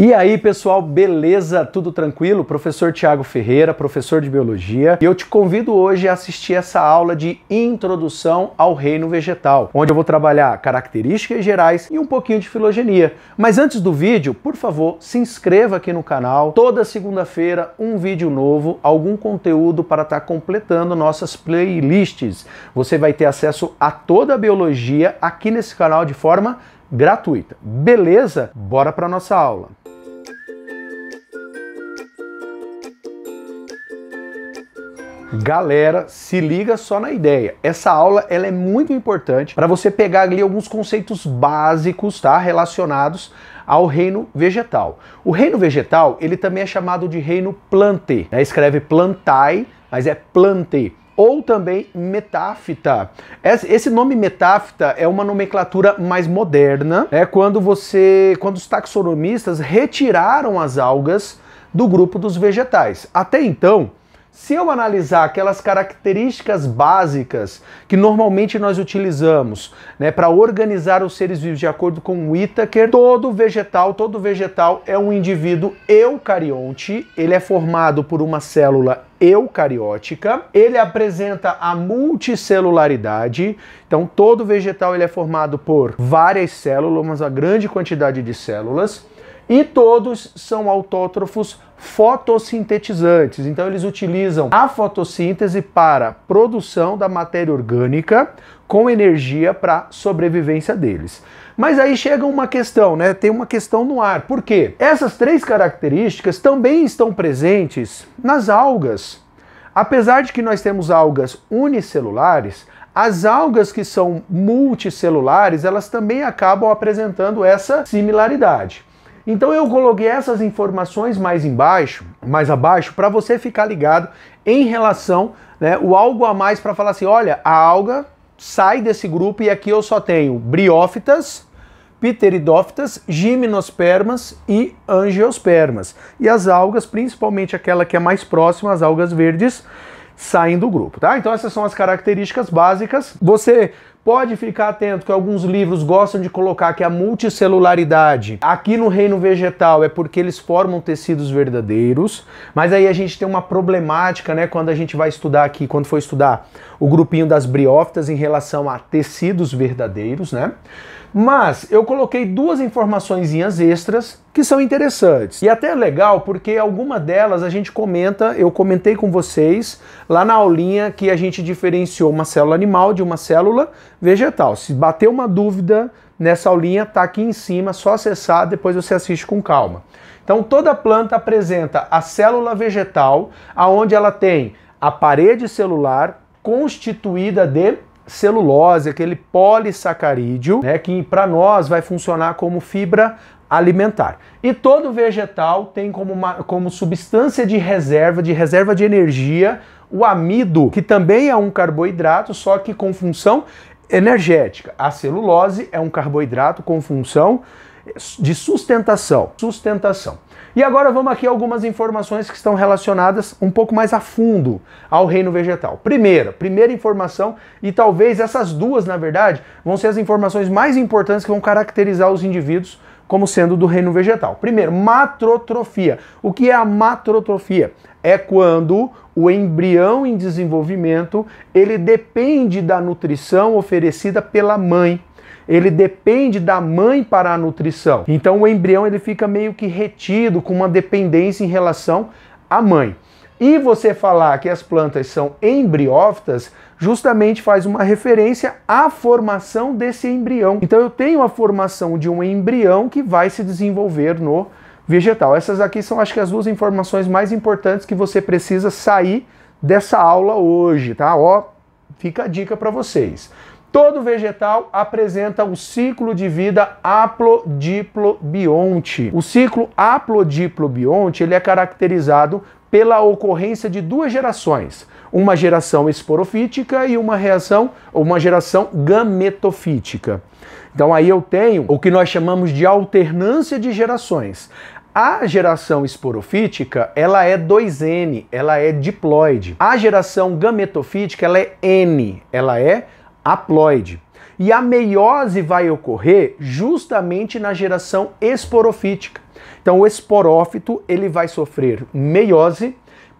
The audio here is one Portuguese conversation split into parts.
E aí, pessoal, beleza? Tudo tranquilo? Professor Thiago Ferreira, professor de Biologia, e eu te convido hoje a assistir essa aula de Introdução ao Reino Vegetal, onde eu vou trabalhar características gerais e um pouquinho de filogenia. Mas antes do vídeo, por favor, se inscreva aqui no canal. Toda segunda-feira, um vídeo novo, algum conteúdo para estar completando nossas playlists. Você vai ter acesso a toda a Biologia aqui nesse canal de forma gratuita. Beleza? Bora para nossa aula. Galera, se liga só na ideia. Essa aula ela é muito importante para você pegar ali alguns conceitos básicos, tá, relacionados ao reino vegetal. O reino vegetal, ele também é chamado de reino plantae, né? Escreve plantae, mas é plantae. Ou também metáfita. Esse nome metáfita é uma nomenclatura mais moderna, quando os taxonomistas retiraram as algas do grupo dos vegetais. Até então, se eu analisar aquelas características básicas que normalmente nós utilizamos, né, para organizar os seres vivos de acordo com Whittaker, todo vegetal é um indivíduo eucarionte, ele é formado por uma célula eucariótica, ele apresenta a multicelularidade, então todo vegetal ele é formado por várias células, uma grande quantidade de células, e todos são autótrofos fotossintetizantes, então eles utilizam a fotossíntese para produção da matéria orgânica com energia para sobrevivência deles. Mas aí chega uma questão, né? Tem uma questão no ar. Por quê? Essas três características também estão presentes nas algas. Apesar de que nós temos algas unicelulares, as algas que são multicelulares, elas também acabam apresentando essa similaridade. Então eu coloquei essas informações mais abaixo, para você ficar ligado em relação, né, o algo a mais para falar assim, olha, a alga sai desse grupo e aqui eu só tenho briófitas, pteridófitas, gimnospermas e angiospermas. E as algas, principalmente aquela que é mais próxima, as algas verdes, saem do grupo, tá? Então essas são as características básicas. Você pode ficar atento que alguns livros gostam de colocar que a multicelularidade aqui no reino vegetal é porque eles formam tecidos verdadeiros, mas aí a gente tem uma problemática, né, quando a gente vai estudar aqui, quando for estudar o grupinho das briófitas em relação a tecidos verdadeiros, né? Mas eu coloquei duas informaçõezinhas extras que são interessantes. E até é legal porque alguma delas a gente comenta, eu comentei com vocês lá na aulinha que a gente diferenciou uma célula animal de uma célula vegetal. Se bater uma dúvida nessa aulinha, tá aqui em cima, só acessar, depois você assiste com calma. Então toda planta apresenta a célula vegetal, aonde ela tem a parede celular constituída de celulose, aquele polissacarídeo, né, que para nós vai funcionar como fibra alimentar. E todo vegetal tem como substância de reserva de energia, o amido, que também é um carboidrato, só que com função energética. A celulose é um carboidrato com função de sustentação. E agora vamos aqui a algumas informações que estão relacionadas um pouco mais a fundo ao reino vegetal. Primeira informação, e talvez essas duas, na verdade, vão ser as informações mais importantes que vão caracterizar os indivíduos como sendo do reino vegetal. Primeiro, matrotrofia. O que é a matrotrofia? É quando o embrião em desenvolvimento, ele depende da nutrição oferecida pela mãe. Ele depende da mãe para a nutrição. Então o embrião ele fica meio que retido, com uma dependência em relação à mãe. E você falar que as plantas são embriófitas, justamente faz uma referência à formação desse embrião. Então eu tenho a formação de um embrião que vai se desenvolver no vegetal. Essas aqui são, acho que, as duas informações mais importantes que você precisa sair dessa aula hoje, tá? Ó, fica a dica para vocês. Todo vegetal apresenta o ciclo de vida haplodiplobionte. O ciclo haplodiplobionte ele é caracterizado pela ocorrência de duas gerações, uma geração esporofítica e uma geração gametofítica. Então aí eu tenho o que nós chamamos de alternância de gerações. A geração esporofítica, ela é 2N, ela é diploide. A geração gametofítica, ela é N, ela é haploide. E a meiose vai ocorrer justamente na geração esporofítica. Então o esporófito ele vai sofrer meiose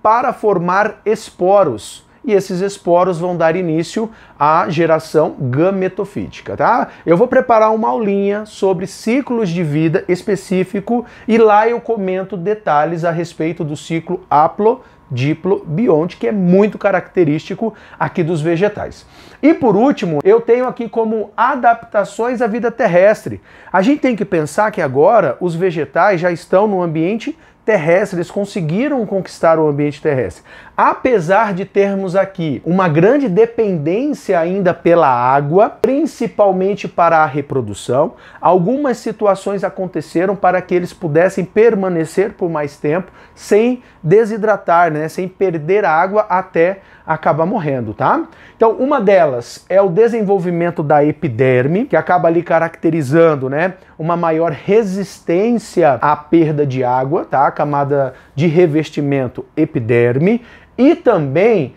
para formar esporos. E esses esporos vão dar início à geração gametofítica, tá? Eu vou preparar uma aulinha sobre ciclos de vida específico e lá eu comento detalhes a respeito do ciclo haplo, diplo, bionte, que é muito característico aqui dos vegetais. E por último, eu tenho aqui como adaptações à vida terrestre. A gente tem que pensar que agora os vegetais já estão no ambiente terrestre, eles conseguiram conquistar o ambiente terrestre. Apesar de termos aqui uma grande dependência ainda pela água, principalmente para a reprodução, algumas situações aconteceram para que eles pudessem permanecer por mais tempo sem desidratar, né, sem perder água até acabar morrendo, tá? Então, uma delas é o desenvolvimento da epiderme, que acaba ali caracterizando, né, uma maior resistência à perda de água, tá? A camada de revestimento epiderme, e também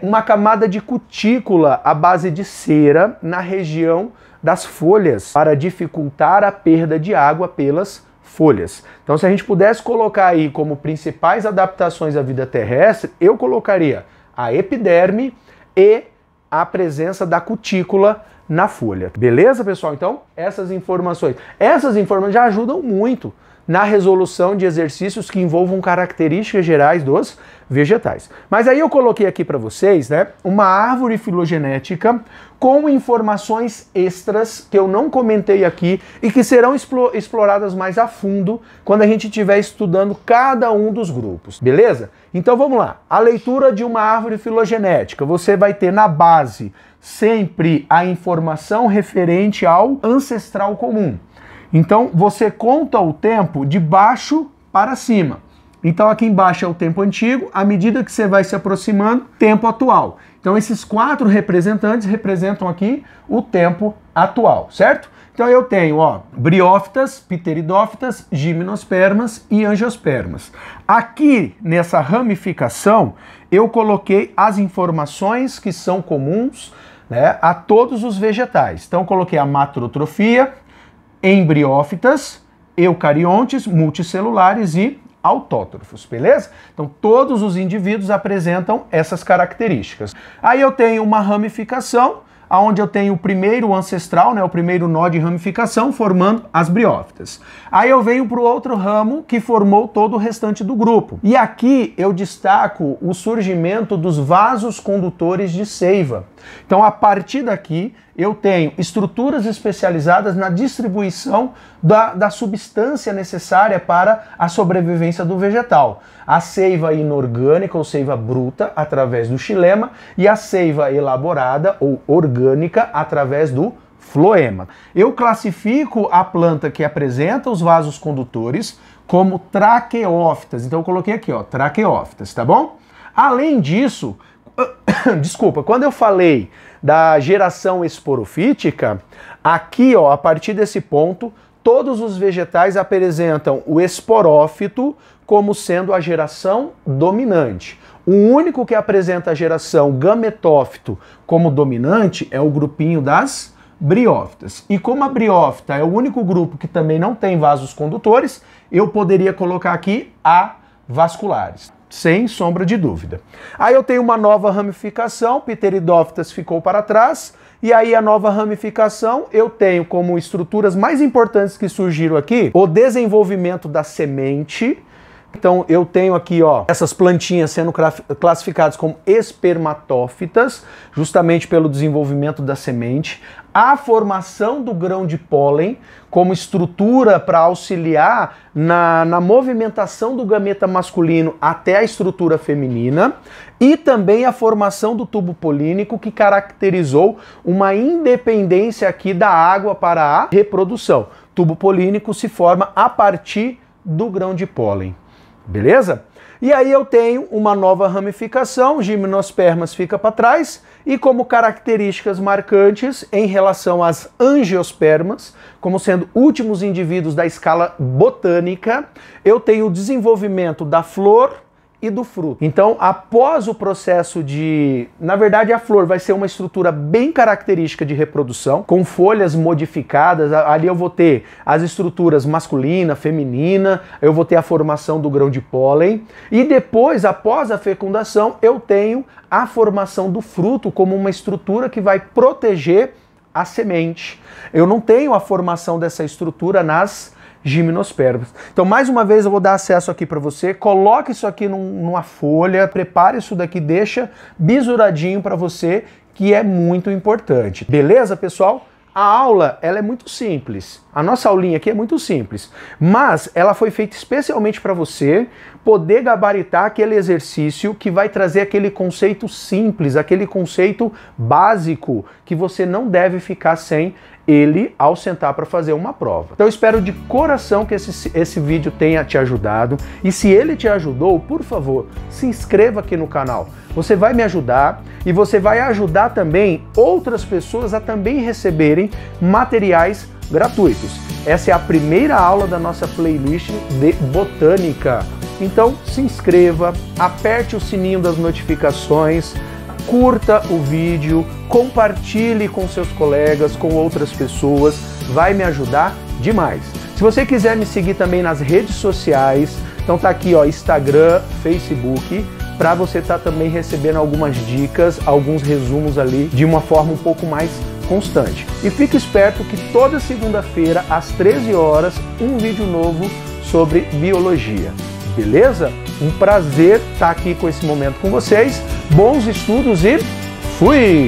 uma camada de cutícula à base de cera na região das folhas, para dificultar a perda de água pelas folhas. Então, se a gente pudesse colocar aí como principais adaptações à vida terrestre, eu colocaria a epiderme e a presença da cutícula na folha. Beleza, pessoal? Então, essas informações já ajudam muito na resolução de exercícios que envolvam características gerais dos vegetais. Mas aí eu coloquei aqui para vocês, né, uma árvore filogenética com informações extras que eu não comentei aqui e que serão exploradas mais a fundo quando a gente estiver estudando cada um dos grupos, beleza? Então vamos lá. A leitura de uma árvore filogenética. Você vai ter na base sempre a informação referente ao ancestral comum. Então você conta o tempo de baixo para cima. Então aqui embaixo é o tempo antigo, à medida que você vai se aproximando, tempo atual. Então esses 4 representantes representam aqui o tempo atual, certo? Então eu tenho, ó, briófitas, pteridófitas, gimnospermas e angiospermas. Aqui nessa ramificação eu coloquei as informações que são comuns, né, a todos os vegetais. Então eu coloquei a matrotrofia, embriófitas, eucariontes, multicelulares e autótrofos, beleza? Então todos os indivíduos apresentam essas características. Aí eu tenho uma ramificação, onde eu tenho o primeiro ancestral, né, o primeiro nó de ramificação, formando as briófitas. Aí eu venho para o outro ramo que formou todo o restante do grupo. E aqui eu destaco o surgimento dos vasos condutores de seiva. Então, a partir daqui, eu tenho estruturas especializadas na distribuição da substância necessária para a sobrevivência do vegetal. A seiva inorgânica ou seiva bruta, através do xilema, e a seiva elaborada ou orgânica, através do floema. Eu classifico a planta que apresenta os vasos condutores como traqueófitas. Então eu coloquei aqui, ó, traqueófitas, tá bom? Além disso, desculpa, quando eu falei da geração esporofítica, aqui, ó, a partir desse ponto, todos os vegetais apresentam o esporófito como sendo a geração dominante. O único que apresenta a geração gametófito como dominante é o grupinho das briófitas. E como a briófita é o único grupo que também não tem vasos condutores, eu poderia colocar aqui avasculares, sem sombra de dúvida. Aí eu tenho uma nova ramificação, pteridófitas ficou para trás, e aí a nova ramificação eu tenho como estruturas mais importantes que surgiram aqui o desenvolvimento da semente. Então eu tenho aqui, ó, essas plantinhas sendo classificadas como espermatófitas, justamente pelo desenvolvimento da semente, a formação do grão de pólen como estrutura para auxiliar na movimentação do gameta masculino até a estrutura feminina, e também a formação do tubo polínico, que caracterizou uma independência aqui da água para a reprodução. Tubo polínico se forma a partir do grão de pólen. Beleza? E aí eu tenho uma nova ramificação, gimnospermas fica para trás, e como características marcantes em relação às angiospermas, como sendo últimos indivíduos da escala botânica, eu tenho o desenvolvimento da flor e do fruto. Então, após o processo de... Na verdade, a flor vai ser uma estrutura bem característica de reprodução, com folhas modificadas. Ali eu vou ter as estruturas masculina, feminina, eu vou ter a formação do grão de pólen. E depois, após a fecundação, eu tenho a formação do fruto como uma estrutura que vai proteger a semente. Eu não tenho a formação dessa estrutura nas gimnospermas. Então, mais uma vez, eu vou dar acesso aqui para você. Coloque isso aqui numa folha, prepare isso daqui, deixa bisuradinho para você, que é muito importante. Beleza, pessoal? A aula, ela é muito simples. A nossa aulinha aqui é muito simples, mas ela foi feita especialmente para você poder gabaritar aquele exercício que vai trazer aquele conceito simples, aquele conceito básico que você não deve ficar sem ele ao sentar para fazer uma prova. Então eu espero de coração que esse vídeo tenha te ajudado, e se ele te ajudou, por favor, se inscreva aqui no canal. Você vai me ajudar e você vai ajudar também outras pessoas a também receberem materiais gratuitos. Essa é a primeira aula da nossa playlist de botânica. Então se inscreva, aperte o sininho das notificações, curta o vídeo, compartilhe com seus colegas, com outras pessoas, vai me ajudar demais. Se você quiser me seguir também nas redes sociais, então tá aqui, ó, Instagram, Facebook, para você estar também recebendo algumas dicas, alguns resumos ali de uma forma um pouco mais constante. E fique esperto que toda segunda-feira, às 13 horas, um vídeo novo sobre biologia. Beleza? Um prazer estar aqui com esse momento com vocês. Bons estudos e fui!